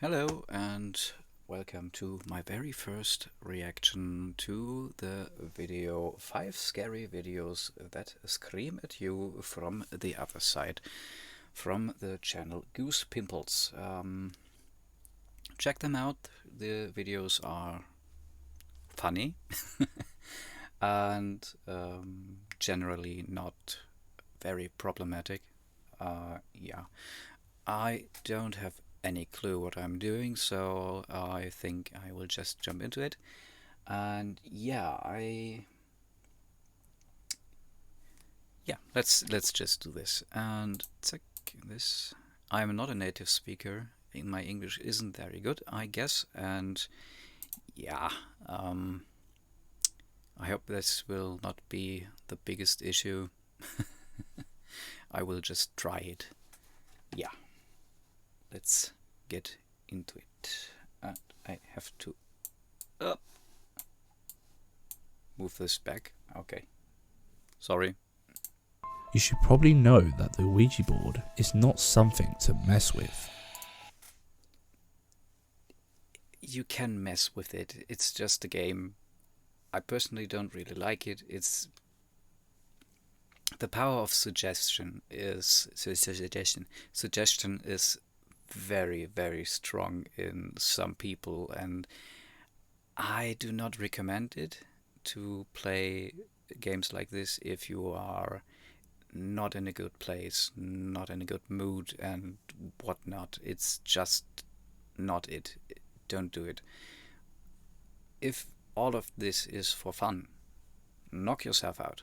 Hello and welcome to my very first reaction to the video 5 scary videos that scream at you from the other side, from the channel Goose Pimples. Check them out, the videos are funny and generally not very problematic. Yeah, I don't have any clue what I'm doing, so I think I will just jump into it. And let's just do this. And check this. I'm not a native speaker. My English isn't very good, I guess. And yeah, I hope this will not be the biggest issue. I will just try it. Yeah, let's get into it. And I have to move this back. Okay. Sorry. You should probably know that the Ouija board is not something to mess with. You can mess with it. It's just a game. I personally don't really like it. It's the power of suggestion is very, very strong in some people, and I do not recommend it to play games like this if you are not in a good place, not in a good mood and whatnot. It's just not it. Don't do it. If all of this is for fun, knock yourself out.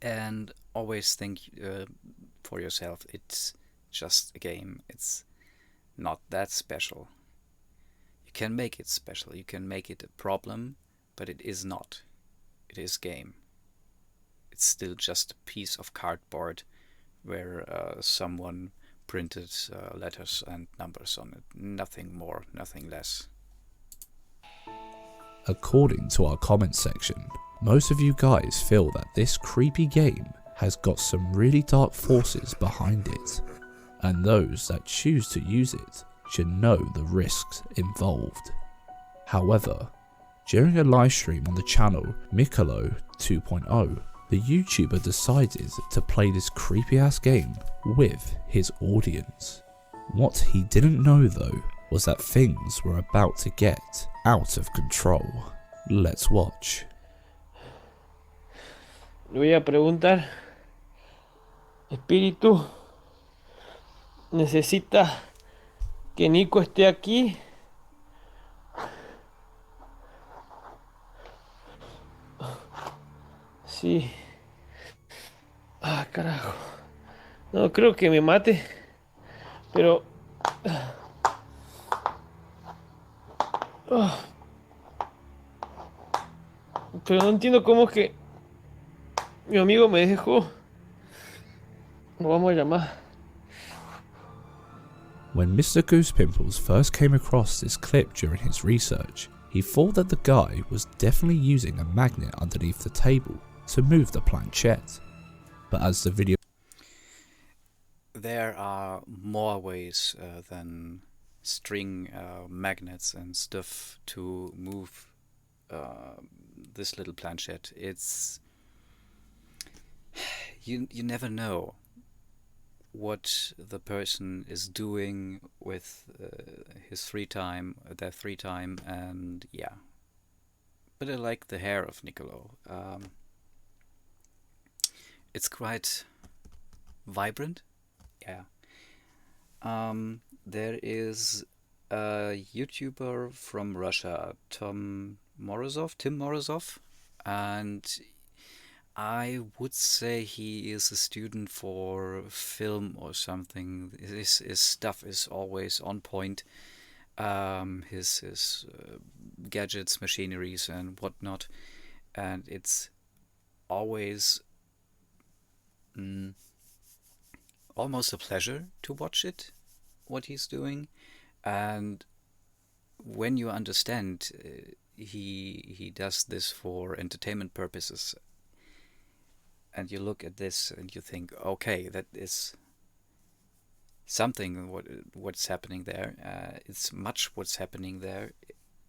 And always think for yourself, it's just a game. It's not that special. You can make it special, you can make it a problem, but it is not. It is game. It's still just a piece of cardboard where someone printed letters and numbers on it. Nothing more, nothing less. According to our comments section, most of you guys feel that this creepy game has got some really dark forces behind it, and those that choose to use it should know the risks involved. However, during a live stream on the channel Mikolo 2.0, the YouTuber decided to play this creepy ass game with his audience. What he didn't know though was that things were about to get out of control. Let's watch. Le voy a preguntar, espíritu, ¿necesita que Nico esté aquí? Sí. Ah, carajo. No creo que me mate, pero... Pero no entiendo cómo es que mi amigo me dejó. Lo vamos a llamar. When Mr. Goose Pimples first came across this clip during his research, he thought that the guy was definitely using a magnet underneath the table to move the planchette. But as the video There are more ways than string magnets and stuff to move this little planchette. It's you never know what the person is doing with his free time, their free time, and yeah. But I like the hair of Niccolo. It's quite vibrant. Yeah. There is a YouTuber from Russia, Tim Morozov, and I would say he is a student for film or something. His stuff is always on point. His gadgets, machineries, and whatnot, and it's always almost a pleasure to watch it, what he's doing, and when you understand he does this for entertainment purposes, and you look at this and you think, okay, that is something what's happening there. It's much what's happening there.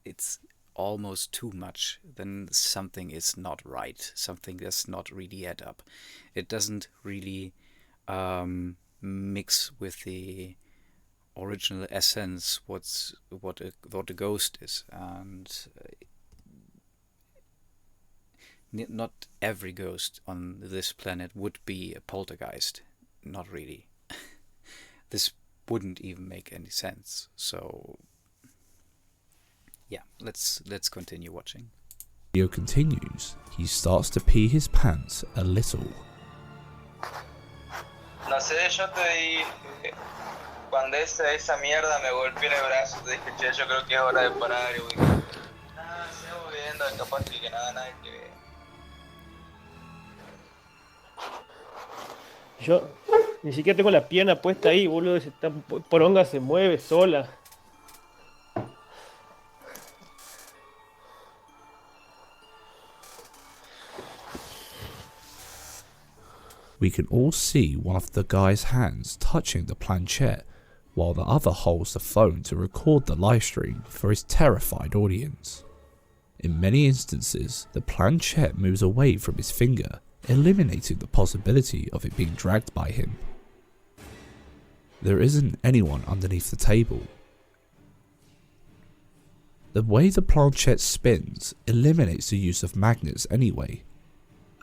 It's almost too much. Then something is not right. Something does not really add up. It doesn't really mix with the original essence. What a ghost is, and not every ghost on this planet would be a poltergeist. Not really. This wouldn't even make any sense. So yeah, let's continue watching. Video continues. He starts to pee his pants a little. No sé, yo te dije, cuando esa mierda me golpeó en el brazo, te dije, che, yo creo que es hora de parar. Y voy, sigo viendo, capaz que nada que ver. Yo ni siquiera tengo la pierna puesta ahí, boludo. Esta poronga se mueve sola. We can all see one of the guy's hands touching the planchette, while the other holds the phone to record the livestream for his terrified audience. In many instances, the planchette moves away from his finger, eliminating the possibility of it being dragged by him. There isn't anyone underneath the table. The way the planchette spins eliminates the use of magnets anyway.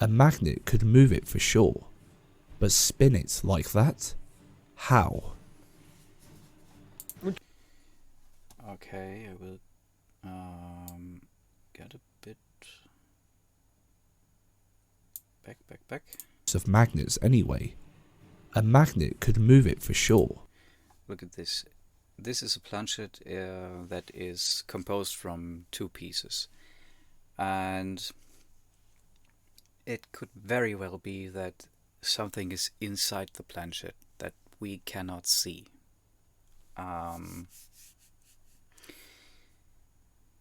A magnet could move it for sure, but spin it like that? How? Okay, I will get a bit back. Of magnets anyway. A magnet could move it for sure. Look at this. This is a planchette that is composed from 2 pieces, and it could very well be that something is inside the planchette that we cannot see.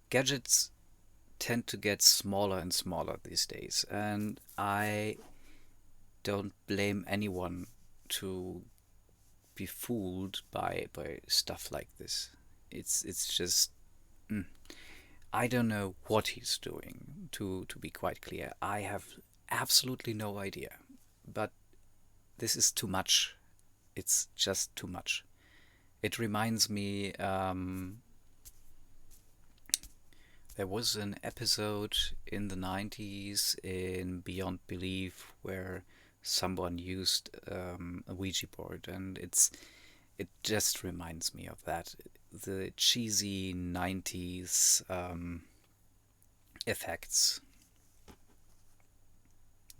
Gadgets tend to get smaller and smaller these days, and I don't blame anyone to be fooled by stuff like this. It's just I don't know what he's doing, to be quite clear. I have absolutely no idea, but this is too much. It's just too much. It reminds me, there was an episode in the 90s in Beyond Belief where someone used a Ouija board, and it just reminds me of that. The cheesy 90s effects.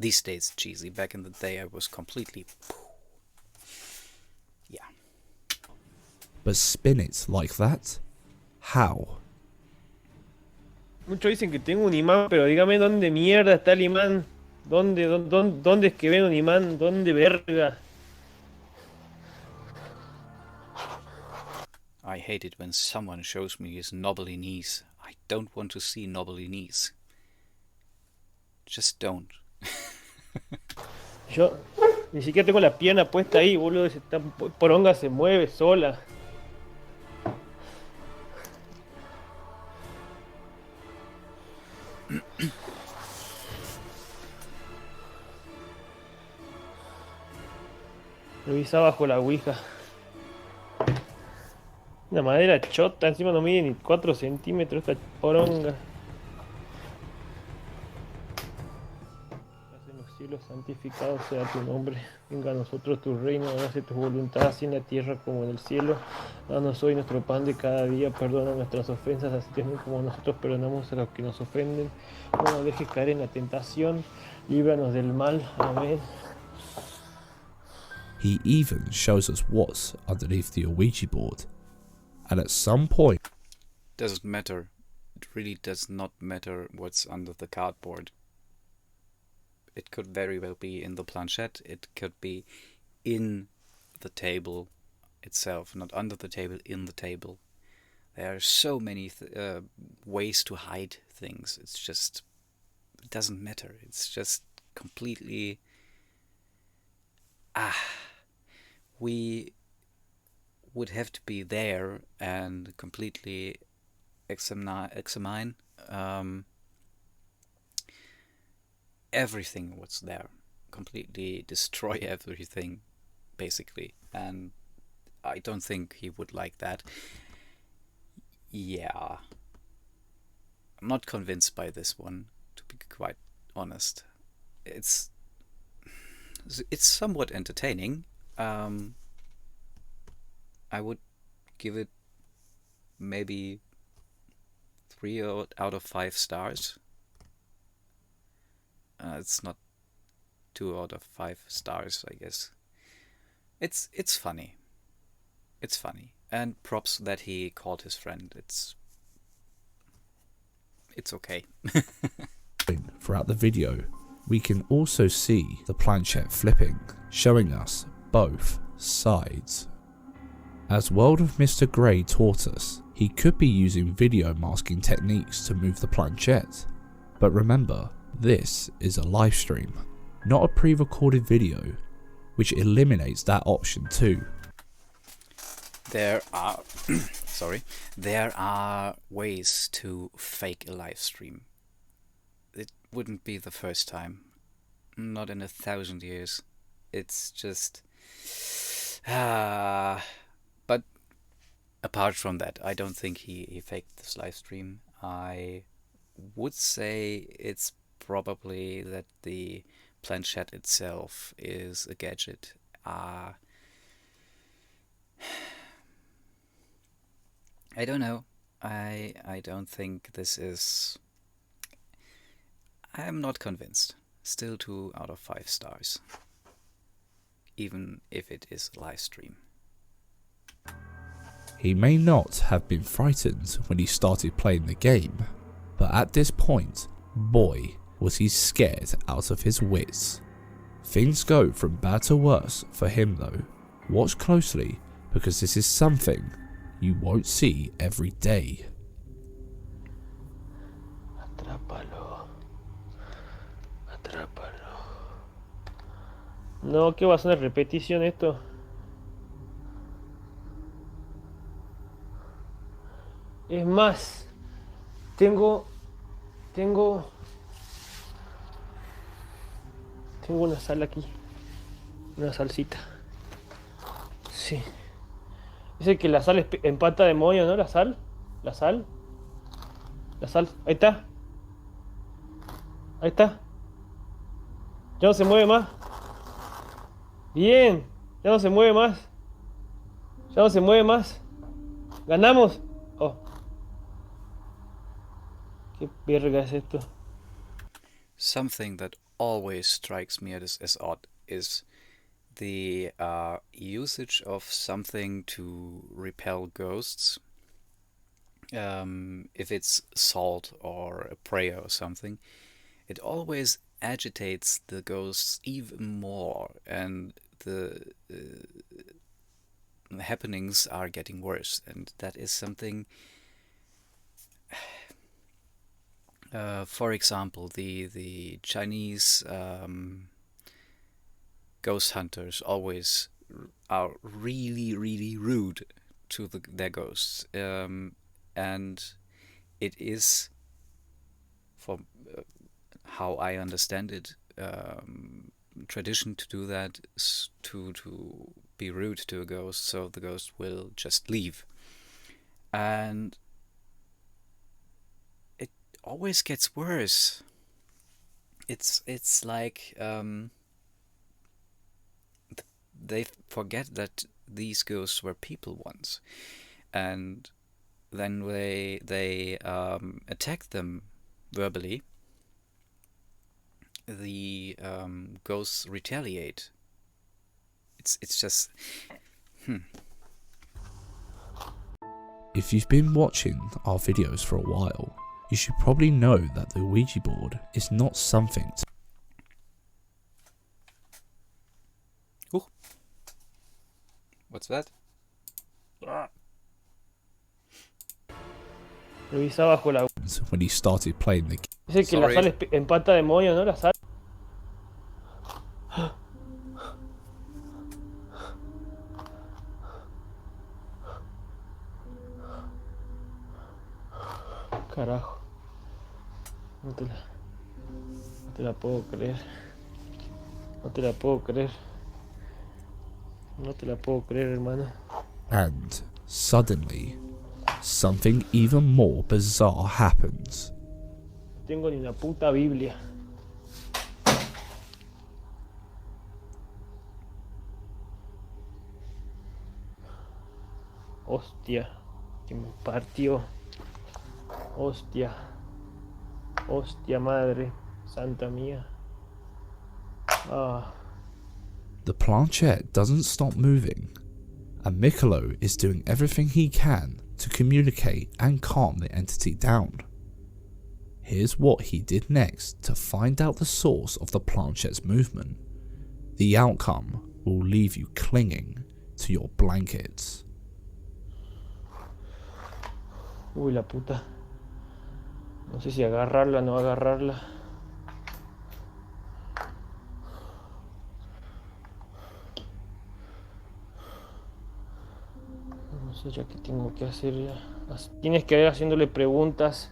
These days cheesy. Back in the day I was completely... Yeah. But spin it like that? How? Muchos dicen que tengo un imán, pero dígame dónde mierda está el imán. ¿Dónde es que ven un imán? ¿Dónde verga? I hate it when someone shows me his knobbly knees. I don't want to see knobbly knees. Just don't. Yo ni siquiera tengo la pierna puesta ahí, boludo. Esta poronga se mueve sola. Revisa bajo la ouija. Una madera chota, encima no mide ni 4 centímetros esta poronga. Estás en los cielos, santificado sea tu nombre. Venga a nosotros tu reino, hágase tu voluntad, así en la tierra como en el cielo. Danos hoy nuestro pan de cada día, perdona nuestras ofensas, así también como nosotros perdonamos a los que nos ofenden. No nos dejes caer en la tentación, líbranos del mal. Amén. He even shows us what's underneath the Ouija board. And at some point... Doesn't matter. It really does not matter what's under the cardboard. It could very well be in the planchette. It could be in the table itself. Not under the table, in the table. There are so many ways to hide things. It's just... It doesn't matter. It's just completely... We would have to be there and completely examine everything what's there, completely destroy everything, basically. And I don't think he would like that. Yeah. I'm not convinced by this one, to be quite honest. It's somewhat entertaining. I would give it maybe 3 out of 5 stars. It's not 2 out of 5 stars, I guess. It's funny. It's funny. And props that he called his friend. It's okay. Throughout the video, we can also see the planchette flipping, showing us both sides. As World of Mr. Grey taught us, he could be using video masking techniques to move the planchette. But remember, this is a live stream, not a pre-recorded video, which eliminates that option too. There are there are ways to fake a live stream. It wouldn't be the first time, not in 1,000 years. It's just but apart from that, I don't think he faked this live stream. I would say it's probably that the planchette itself is a gadget. I don't know. I don't think this is... I'm not convinced. Still 2 out of 5 stars. Even if it is a live stream. He may not have been frightened when he started playing the game, but at this point, boy, was he scared out of his wits. Things go from bad to worse for him though. Watch closely, because this is something you won't see every day. Atrápalo. Atrápalo. No, que va a ser una repetición esto. Es más, tengo una sal aquí. Una salsita. Sí. Dice que la sal empata demonio, ¿no? La sal. La sal. Ahí está. Ahí está. Ya no se mueve más. Bien. Ya no se mueve más. Ya no se mueve más. Ganamos. Oh. ¿Qué verga es esto? Something that always strikes me as odd is the usage of something to repel ghosts. If it's salt or a prayer or something, it always agitates the ghosts even more, and the happenings are getting worse. And that is something... for example, the Chinese ghost hunters always are really rude to their ghosts, and it is, for how I understand it, tradition to do that, to be rude to a ghost, so the ghost will just leave. And it always gets worse. It's like they forget that these ghosts were people once, and then they attack them verbally. The ghosts retaliate. It's just If you've been watching our videos for a while, you should probably know that the Ouija board is not something to... What's that? Revisa abajo la... when he started playing the game. Dice que la sal empata demonio, ¿no? La sal. Carajo. No te la puedo creer. No te la puedo creer. No te la puedo creer, hermano. And suddenly, something even more bizarre happens. No tengo ni una puta Biblia. Hostia, que me partió. Hostia. Hostia madre, santa mía. Ah. The planchette doesn't stop moving, and Mikkolo is doing everything he can to communicate and calm the entity down. Here's what he did next to find out the source of the planchette's movement. The outcome will leave you clinging to your blankets. Uy, la puta. No sé si agarrarla o no agarrarla. No sé ya qué tengo que hacer ya. Tienes que ir haciéndole preguntas.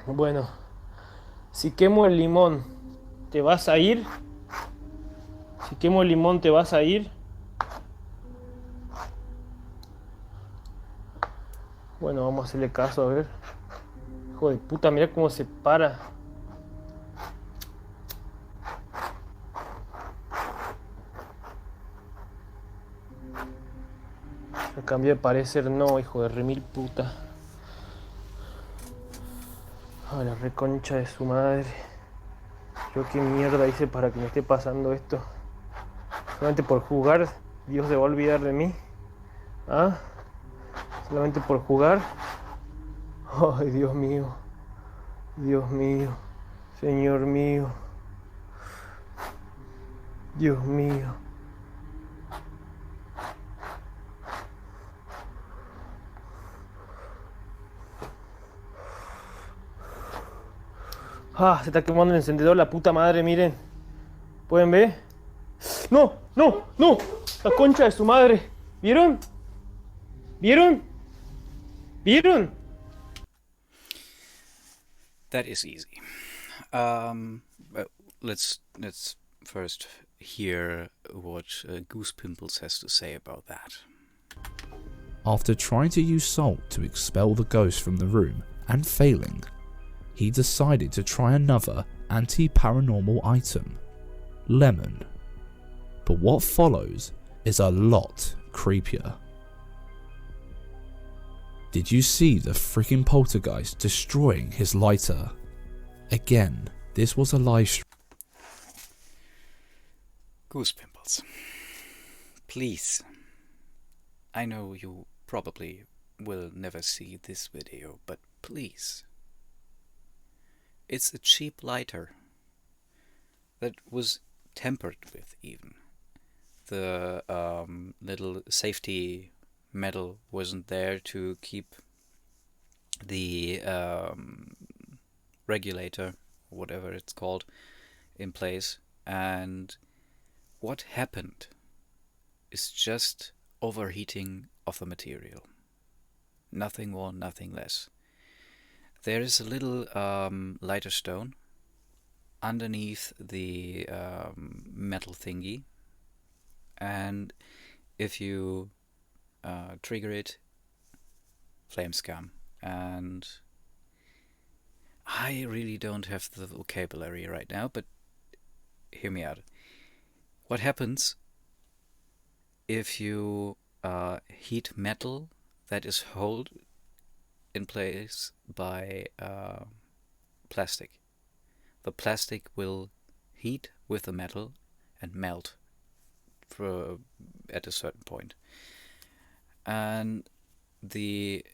Bueno, si quemo el limón, ¿te vas a ir? Si quemo el limón, ¿te vas a ir? Bueno, vamos a hacerle caso, a ver. Hijo de puta, mira cómo se para. A cambio de parecer, no, hijo de remil puta. A la reconcha de su madre. Yo qué mierda hice para que me esté pasando esto. Solamente por jugar, Dios se va a olvidar de mí. ¿Ah? Solamente por jugar. Ay, Dios mío. Dios mío. Señor mío. Dios mío. Ah, se está quemando el encendedor, la puta madre, miren. ¿Pueden ver? ¡No! ¡No! ¡No! La concha de su madre. ¿Vieron? ¿Vieron? ¿Vieron? That is easy. Well, let's first hear what Goose Pimples has to say about that. After trying to use salt to expel the ghost from the room and failing, he decided to try another anti-paranormal item, lemon. But what follows is a lot creepier. Did you see the freaking poltergeist destroying his lighter? Again, this was a live stream. Goose Pimples, please. I know you probably will never see this video, but please. It's a cheap lighter that was tampered with even. The little safety metal wasn't there to keep the regulator, whatever it's called, in place. And what happened is just overheating of the material. Nothing more, nothing less. There is a little lighter stone underneath the metal thingy, and if you trigger it, flames come. And I really don't have the vocabulary right now, but hear me out. What happens if you heat metal that is held in place by plastic? The plastic will heat with the metal and melt at a certain point. And the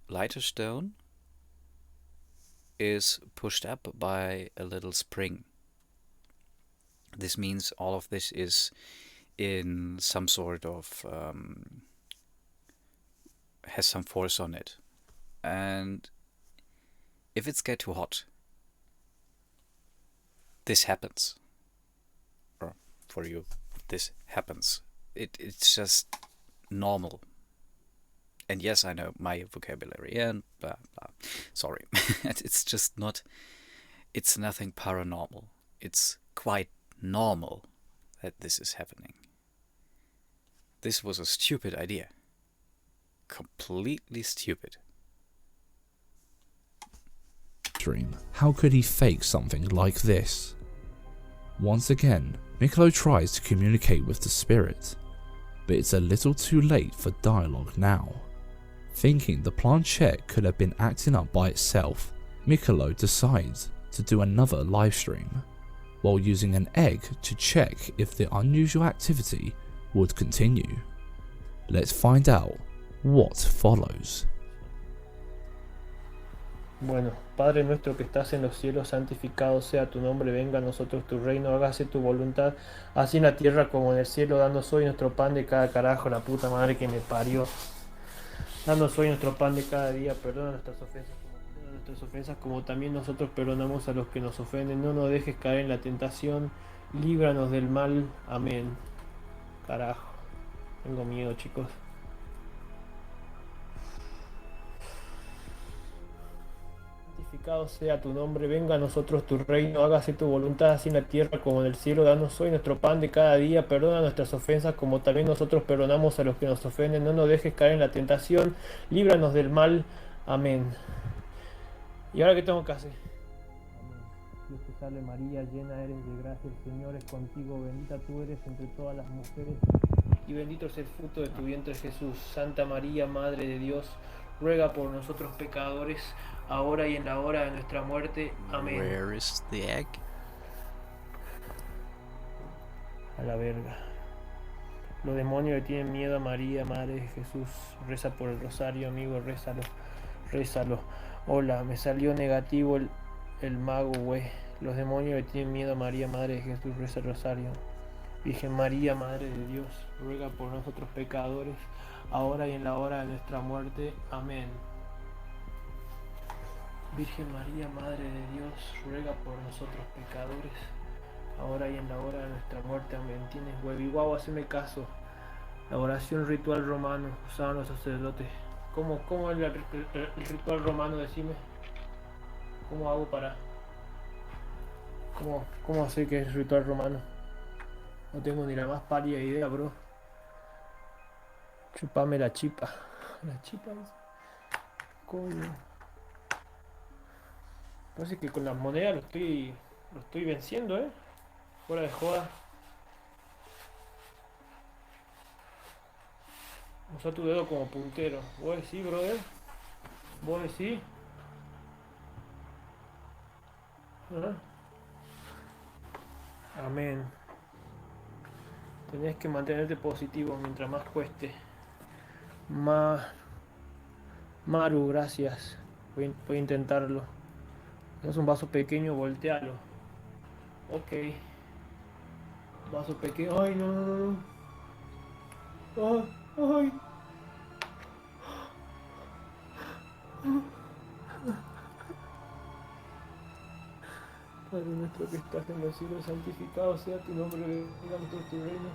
lighter stone is pushed up by a little spring. This means all of this is in some sort of has some force on it, and if it's get too hot, this happens. Or for you, this happens. It's just normal. And yes, I know my vocabulary and blah blah. Sorry, it's just not. It's nothing paranormal. It's quite normal that this is happening. This was a stupid idea. Completely stupid. Dream. How could he fake something like this? Once again, Mikló tries to communicate with the spirit, but it's a little too late for dialogue now. Thinking the planchette could have been acting up by itself, Mikló decides to do another livestream, while using an egg to check if the unusual activity would continue. Let's find out what follows. Bueno, Padre nuestro que estás en los cielos, santificado sea tu nombre, venga a nosotros tu reino, hágase tu voluntad, así en la tierra como en el cielo. Danos hoy nuestro pan de cada carajo, la puta madre que me parió. Danos hoy nuestro pan de cada día, perdona nuestras ofensas como también nosotros perdonamos a los que nos ofenden. No nos dejes caer en la tentación, líbranos del mal. Amén. Carajo, tengo miedo, chicos. Santificado sea tu nombre, venga a nosotros tu reino, hágase tu voluntad así en la tierra como en el cielo. Danos hoy nuestro pan de cada día, perdona nuestras ofensas como también nosotros perdonamos a los que nos ofenden. No nos dejes caer en la tentación, líbranos del mal. Amén. ¿Y ahora qué tengo que hacer? Amén. Dios te salve María, llena eres de gracia, el Señor es contigo, bendita tú eres entre todas las mujeres y bendito es el fruto de tu vientre Jesús. Santa María, Madre de Dios, ruega por nosotros pecadores, ahora y en la hora de nuestra muerte. Amén. Where is the egg? A la verga. Los demonios le tienen miedo a María, Madre de Jesús. Reza por el rosario, amigo, rézalo. Rézalo. Hola, me salió negativo el mago, güey. Los demonios le tienen miedo a María, Madre de Jesús. Reza el rosario. Virgen María, Madre de Dios, ruega por nosotros pecadores, ahora y en la hora de nuestra muerte. Amén. Virgen María, Madre de Dios, ruega por nosotros pecadores, ahora y en la hora de nuestra muerte. Amén. Tienes hueviguau, haceme caso. La oración ritual romano, usaban los sacerdotes. ¿Cómo es el ritual romano? Decime. ¿Cómo hago para...? ¿Cómo sé que es ritual romano? No tengo ni la más pálida idea, bro. Chupame la chipa. La chipa es... Coño. Parece que con las monedas lo estoy venciendo, Fuera de joda. Usa tu dedo como puntero. ¿Vos decís, brother? ¿Vos decís? ¿Ah? Amén. Tenés que mantenerte positivo mientras más cueste. Maru, gracias. Voy a intentarlo. Es un vaso pequeño, voltealo. Ok. Vaso pequeño. Ay, no. Ay. Padre nuestro que estás en los cielos, santificado sea tu nombre, venga a nosotros tu reino,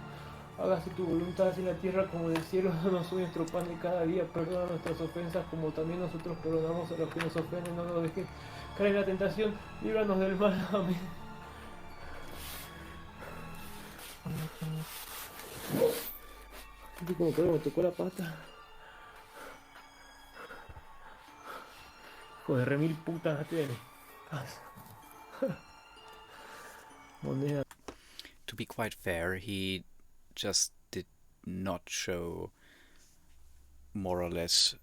hágase tu voluntad así en la tierra como en el cielo. Danos hoy nuestro pan de cada día, perdona nuestras ofensas como también nosotros perdonamos a los que nos ofenden. No nos dejes caer en la tentación, líbranos del mal. Amén. Como que me tocó la pata. Hijo de remil putas tiene. Moneda. To be quite fair, he just did not show more or less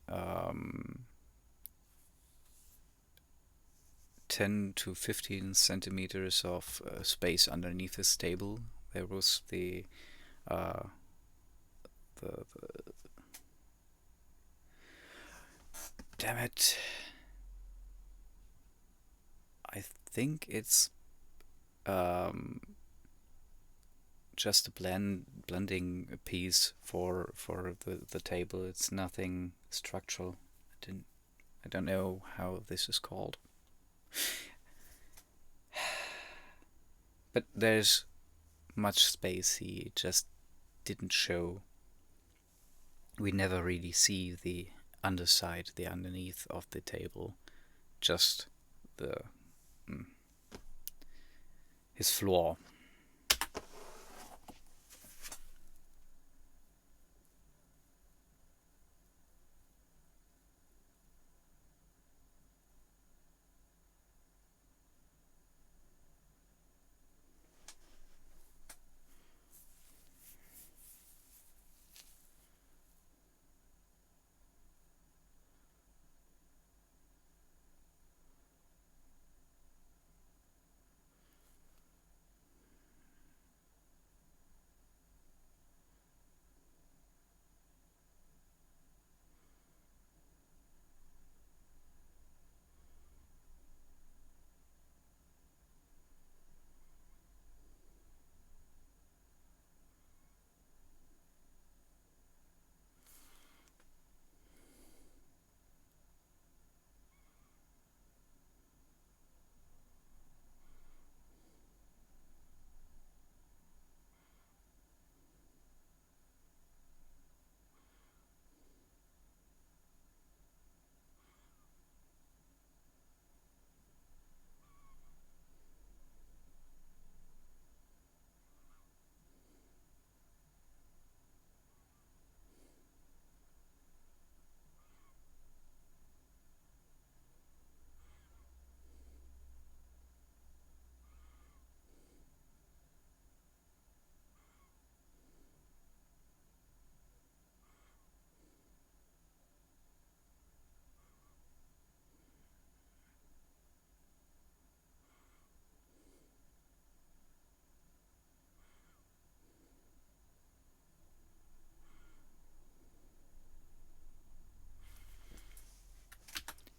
10 to 15 centimeters of space underneath his table. There was the damn it. I think it's just a blending piece for the table. It's nothing structural. I don't know how this is called. But there's much space he just didn't show. We never really see the underside, the underneath of the table, just the his floor.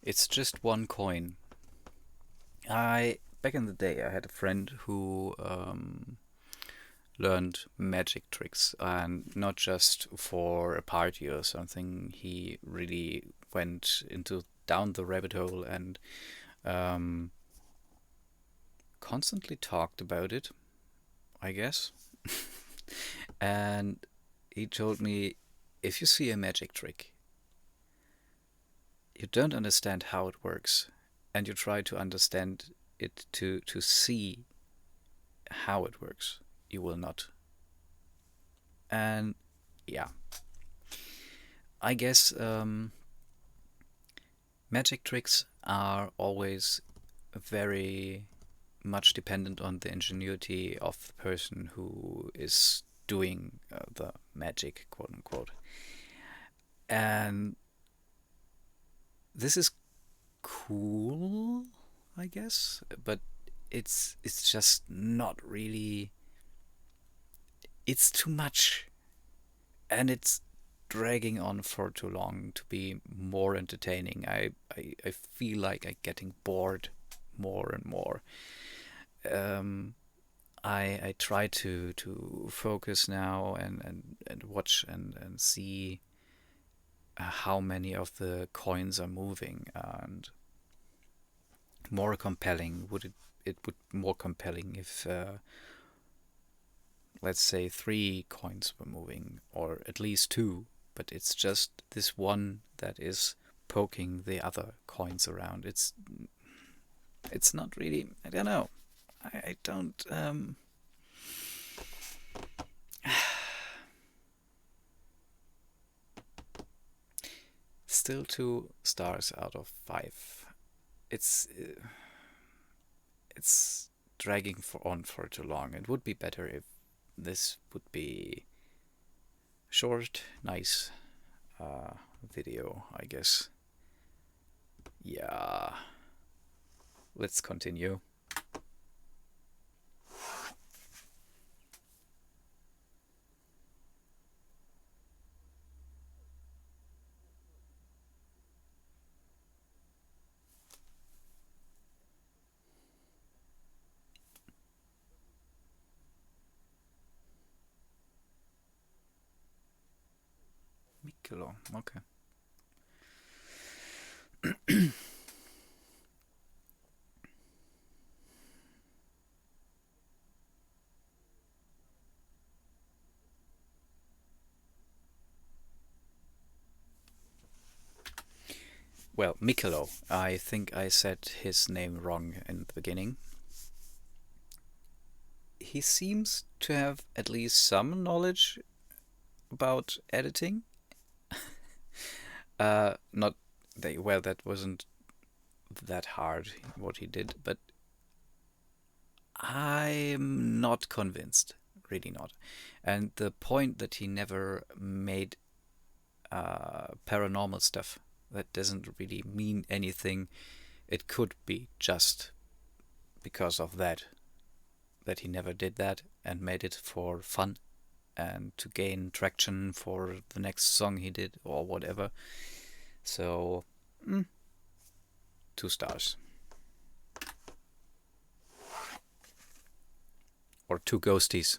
It's just one coin. Back in the day, I had a friend who learned magic tricks, and not just for a party or something. He really went into down the rabbit hole and constantly talked about it, I guess. And he told me, if you see a magic trick, you don't understand how it works, and you try to understand it to see how it works, you will not. And yeah, I guess magic tricks are always very much dependent on the ingenuity of the person who is doing the magic, quote unquote. And this is cool, I guess, but it's just not really. It's too much, and it's dragging on for too long to be more entertaining. I feel like I'm getting bored more and more. I try to focus now and watch and see how many of the coins are moving, and more compelling it would more compelling if let's say 3 coins were moving, or at least 2, but it's just this one that is poking the other coins around. It's not really, I don't know. I don't still 2 stars out of 5. It's dragging for too long. It would be better if this would be short, nice video, I guess. Yeah, let's continue. Mikelo, okay. well, Mikelo. I think I said his name wrong in the beginning. He seems to have at least some knowledge about editing. Not well, that wasn't that hard what he did, but I'm not convinced, really not. And the point that he never made paranormal stuff, that doesn't really mean anything. It could be just because of that he never did that and made it for fun and to gain traction for the next song he did or whatever. So, 2 stars. Or 2 ghosties.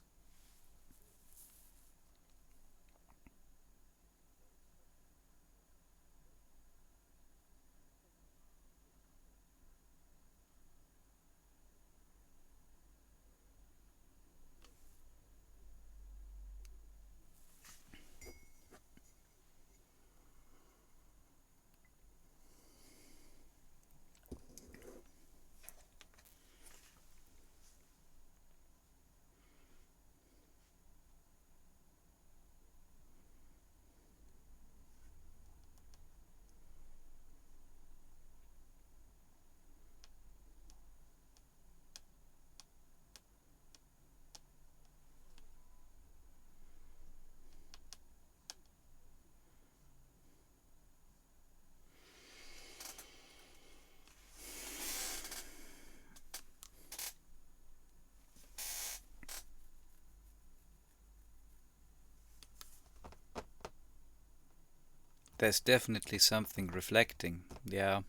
There's definitely something reflecting, yeah.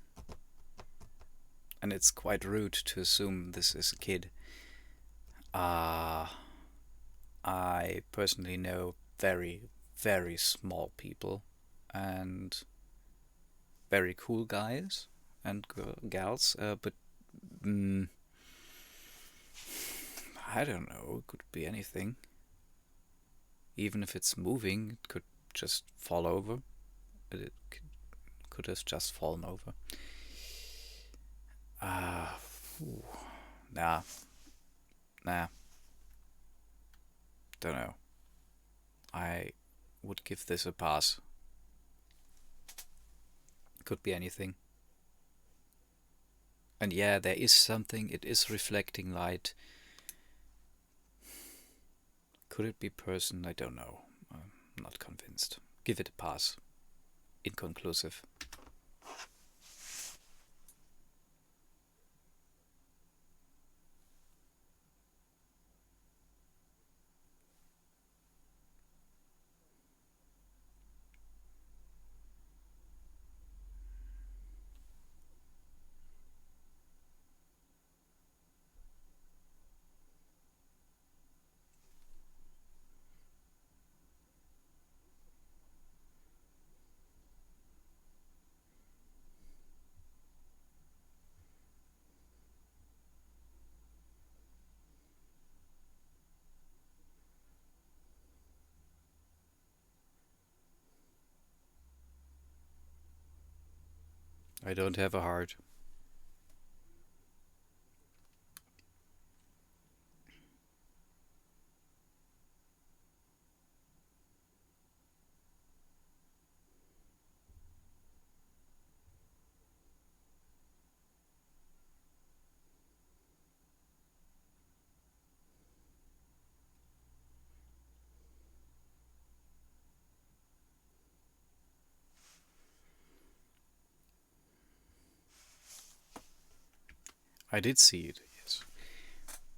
And it's quite rude to assume this is a kid. I personally know very, very small people and very cool guys and gals, but I don't know, it could be anything. Even if it's moving, it could just fall over. It could have just fallen over. Nah. Don't know. I would give this a pass. Could be anything. And yeah, there is something. It is reflecting light. Could it be person? I don't know. I'm not convinced. Give it a pass. Inconclusive. I don't have a heart. I did see it, yes.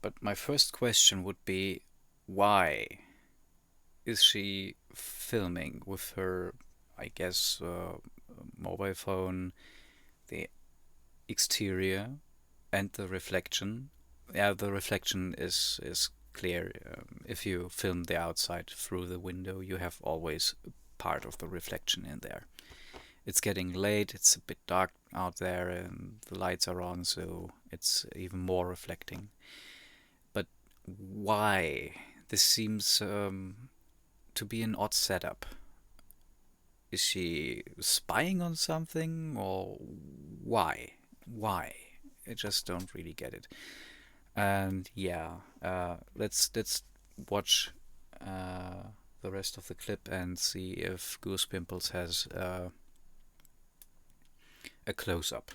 But my first question would be, why is she filming with her, I guess, mobile phone, the exterior, and the reflection? Yeah, the reflection is clear. If you film the outside through the window, you have always part of the reflection in there. It's getting late, it's a bit dark out there, and the lights are on, so it's even more reflecting. But why? This seems to be an odd setup. Is she spying on something, or why? Why? I just don't really get it. And yeah, let's watch the rest of the clip and see if Goose Pimples has a close up.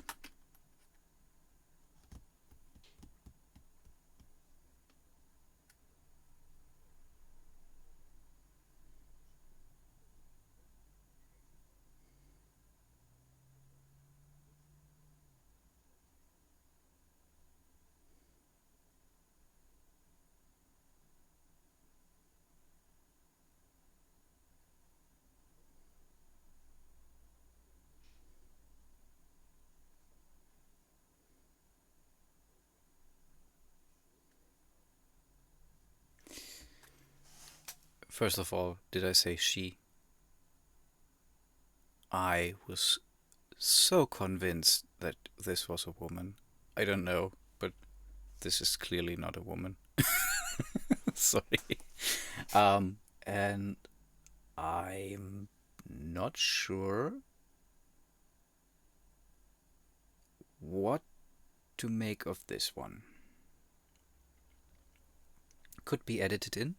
First of all, did I say she? I was so convinced that this was a woman. I don't know, but this is clearly not a woman. Sorry. And I'm not sure what to make of this one. Could be edited in.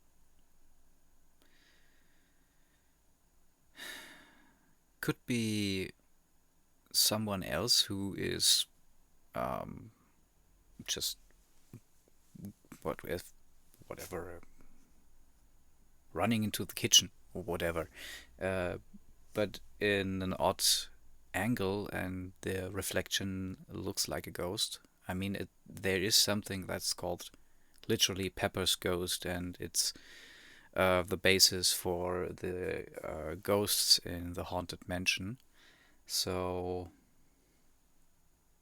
Could be someone else who is just whatever, running into the kitchen or whatever, but in an odd angle, and the reflection looks like a ghost. I mean, there is something that's called literally Pepper's Ghost, and it's the basis for the ghosts in the Haunted Mansion. So,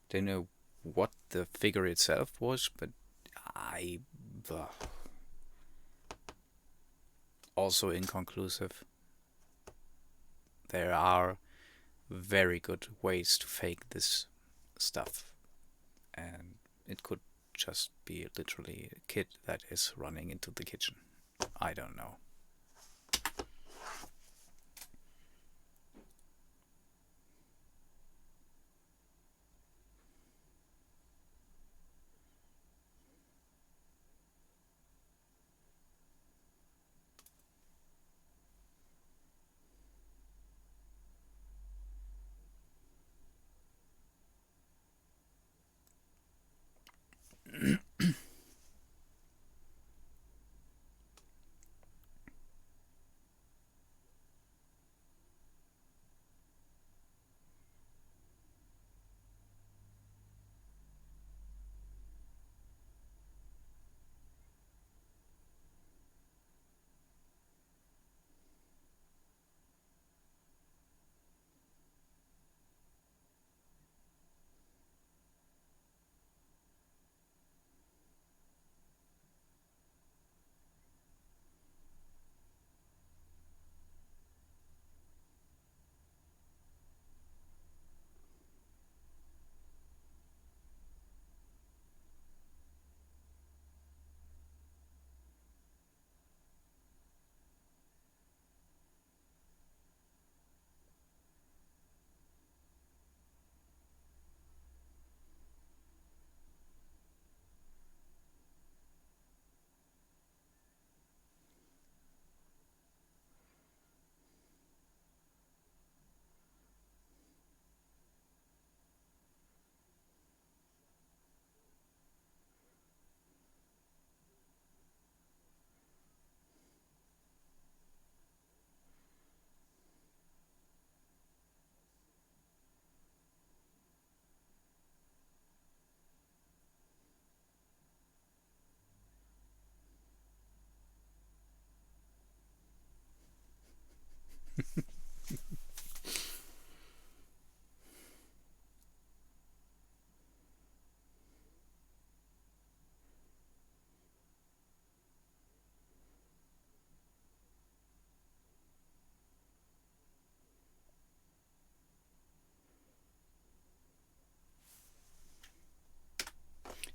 don't know what the figure itself was, but I also inconclusive. There are very good ways to fake this stuff, and it could just be literally a kid that is running into the kitchen. I don't know.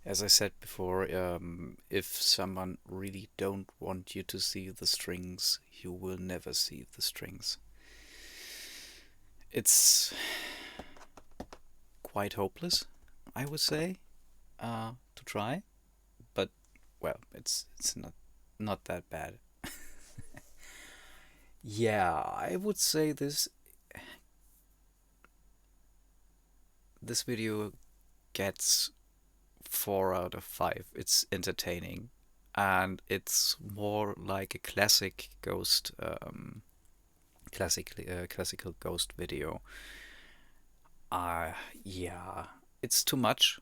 As I said before, if someone really don't want you to see the strings, you will never see the strings. it's quite hopeless, I would say, to try. But well, it's not that bad. Yeah, I would say this video gets 4 out of 5. It's entertaining, and it's more like a classical ghost video. Yeah, it's too much.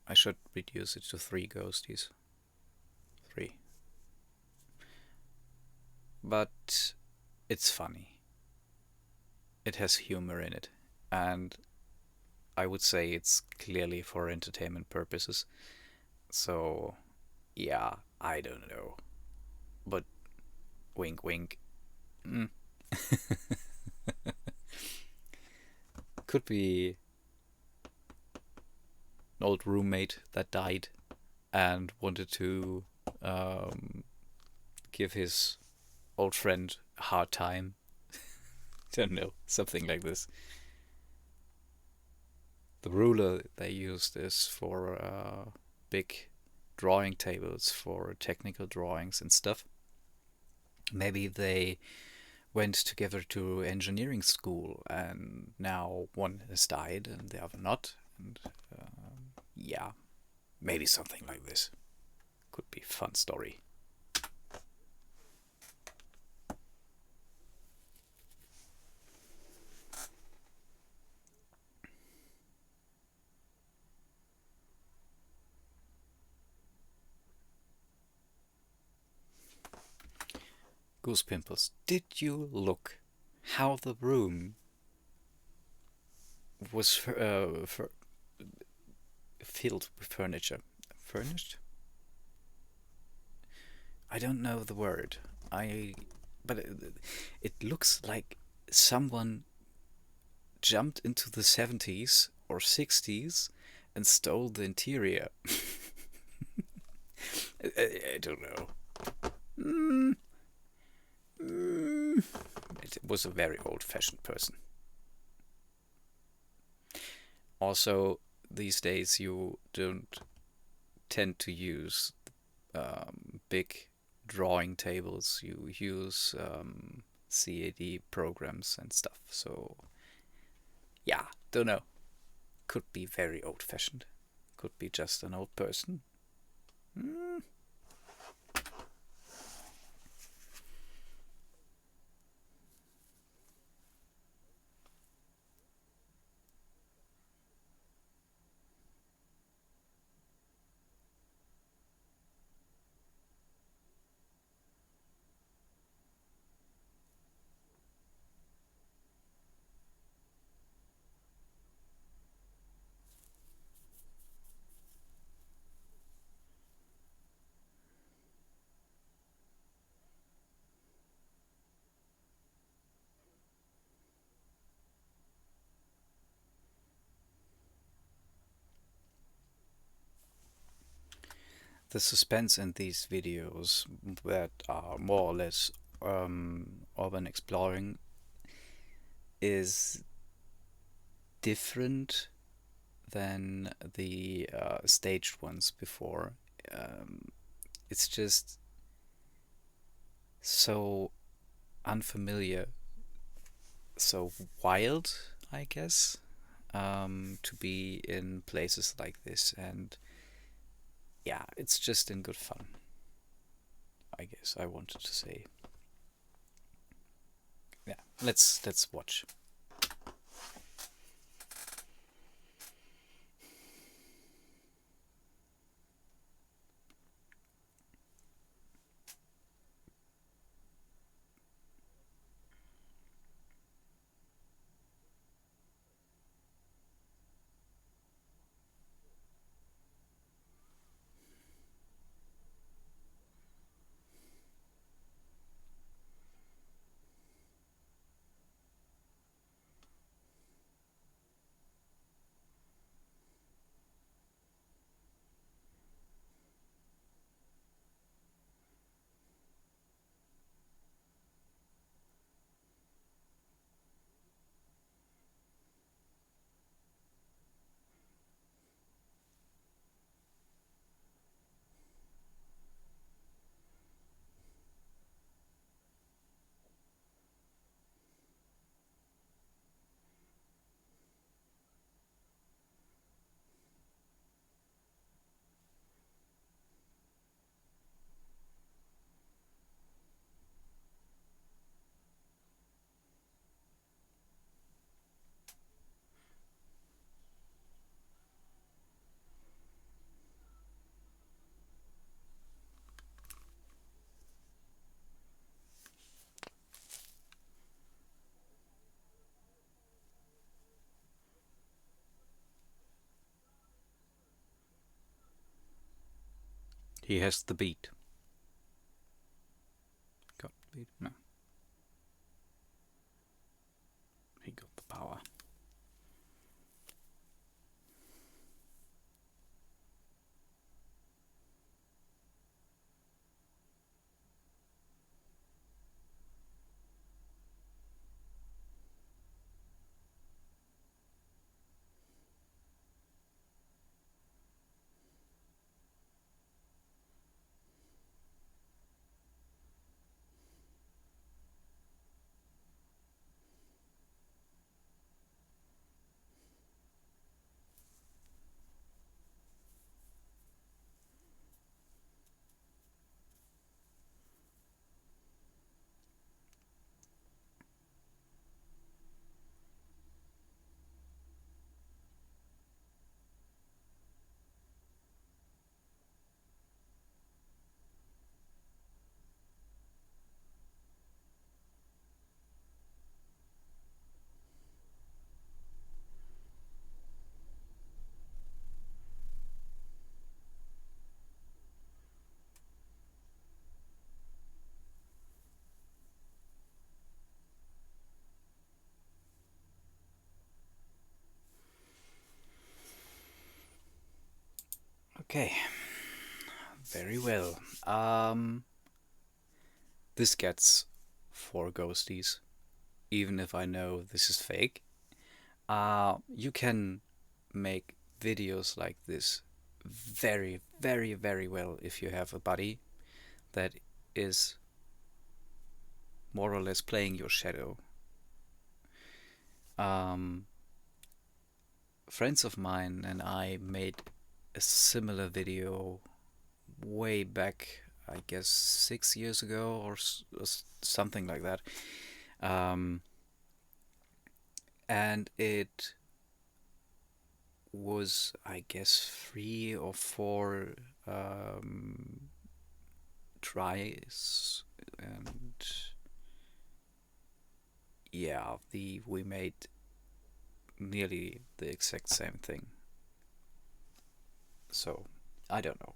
I should reduce it to 3 ghosties. 3. But it's funny. It has humor in it, and I would say it's clearly for entertainment purposes. So, yeah, I don't know. But wink, wink. Mm. Could be an old roommate that died and wanted to give his old friend a hard time. Don't know, something like this. The ruler they used is for big drawing tables for technical drawings and stuff. Maybe they went together to engineering school, and now one has died and the other not. And yeah, maybe something like this. Could be a fun story. Goose Pimples, did you look how the room was filled with furniture? Furnished? I don't know the word. But it looks like someone jumped into the 70s or 60s and stole the interior. I don't know. It was a very old-fashioned person. Also, these days you don't tend to use big drawing tables. You use CAD programs and stuff. So, yeah, don't know. Could be very old-fashioned. Could be just an old person. The suspense in these videos that are more or less urban exploring is different than the staged ones before. It's just so unfamiliar, so wild, I guess, to be in places like this. And yeah, it's just in good fun, I guess I wanted to say. Yeah, let's watch. He has the beat. Got the beat? No. He got the power. Okay, very well. This gets 4 ghosties, even if I know this is fake. You can make videos like this very, very, very well if you have a buddy that is more or less playing your shadow. Friends of mine and I made a similar video way back, I guess 6 years ago or something like that. And it was, I guess, 3 or 4 tries, and yeah, we made nearly the exact same thing. So I don't know,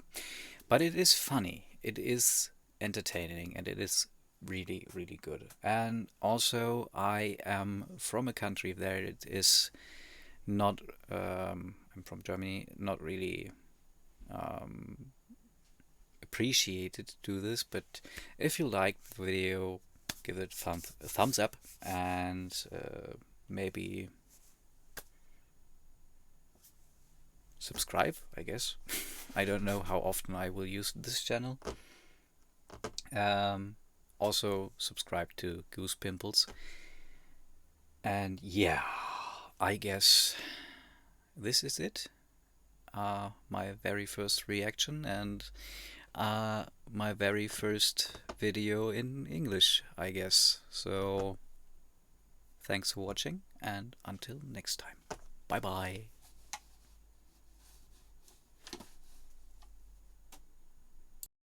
but it is funny, it is entertaining, and it is really, really good. And also, I am from a country there it is not I'm from Germany, not really appreciated to do this, but if you like the video, give it a thumbs up, and maybe subscribe, I guess. I don't know how often I will use this channel. Also subscribe to Goose Pimples. And yeah, I guess this is it. My very first reaction and my very first video in English, I guess. So thanks for watching, and until next time. Bye bye.